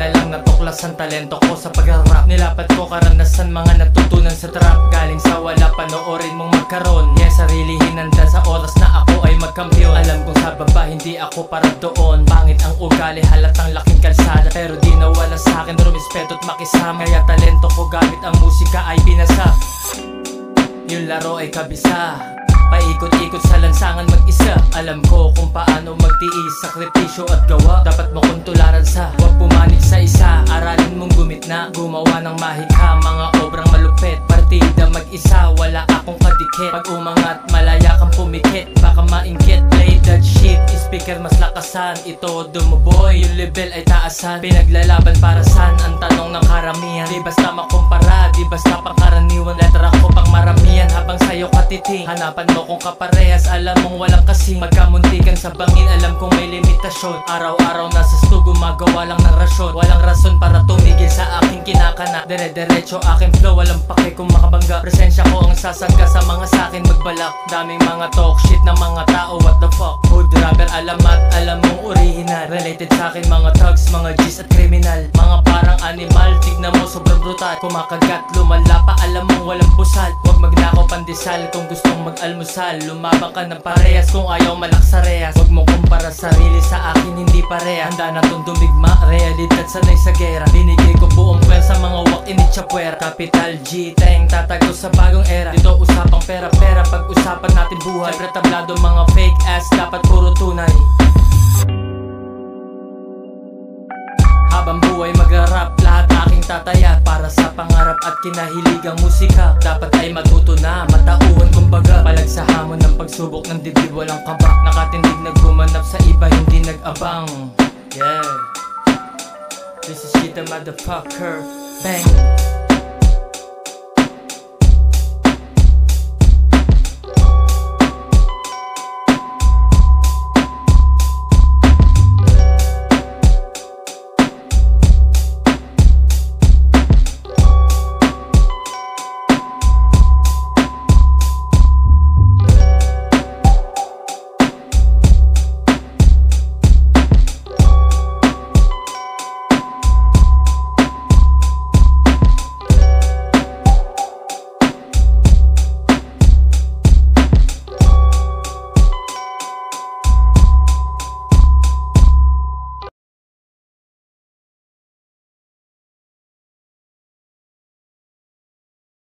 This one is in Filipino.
na lang natuklasan talento ko sa pag-rap. Nilapat ko karanasan, mga natutunan sa trap. Galing sa wala, panoorin mong magkaroon. Yes, sarili hinanda sa oras na ako ay magkampiyon. Alam kong sa baba, hindi ako para doon. Pangit ang ugali, halatang laking kalsada, pero di nawala sa akin rumispeto at makisama. Kaya talento ko gamit ang musika ay binasa. Yung laro ay kabisa, paikot-ikot sa lansangan mag-isa. Alam ko kung paano magtiis, sakripisyo at gawa. Dapat mo kong tularan sa, huwag pumanig sa isa. Aralin mong gumitna, gumawa ng mahika. Mga obrang malupit, partida mag-isa. Wala akong kadikit, pag umangat malaya kang pumikit. Baka maingkit, play that shit. Speaker mas lakasan, ito dumuboy. Yung level ay taasan, pinaglalaban para saan? Ang tanong ng karamihan, di basta makumpara, di basta pangkaraniwan. Letra ko pang maramihan, habang sa'yo katiting. Hanapan mo kung kaparehas, alam mong walang kasing. Magkamuntikan sa bangin, alam kong may limitasyon. Araw-araw nasa stu, gumagawa lang ng rasyon. Walang rason para tumigil sa aking kinakana. Dire-diretso aking flow, walang pake kung makabangga. Presensya ko ang sasangga sa mga sakin magbalak. Daming mga talk shit ng mga tao, what the fuck. Hood rapper, alamat, alam mong original. Related sa akin mga thugs, mga G's at kriminal. Mga parang animal, tignan mo sobrang brutal. Kumakagat, lumalapa, alam mong walang busal. Huwag magnakaw pandesal kung gustong mag-almusal. Lumabang ka ng parehas kung ayaw malak sa rehas. Huwag mo kumpara sarili sa akin, hindi pareha. Handa na tong dumigma, realidad sanay sa gera. Binigay ko buong pwersa, mga wak init chapwera. Capital G, tayong tatago sa bagong era. Dito usapang pera-pera, pag-usapan natin buhay. Siyempre tablado, mga fake ass, dapat puro tunay. Habang buhay magra-rap, lahat aking tataya. Para sa pangarap at kinahiligang musika. Dapat ay matuto na, matauhan kumbaga. Palag sa hamon ng pagsubok ng dibdib, walang kaba. Nakatindig naghumanap sa iba, hindi nag-abang. Yeah, this is shit the motherfucker. Bang.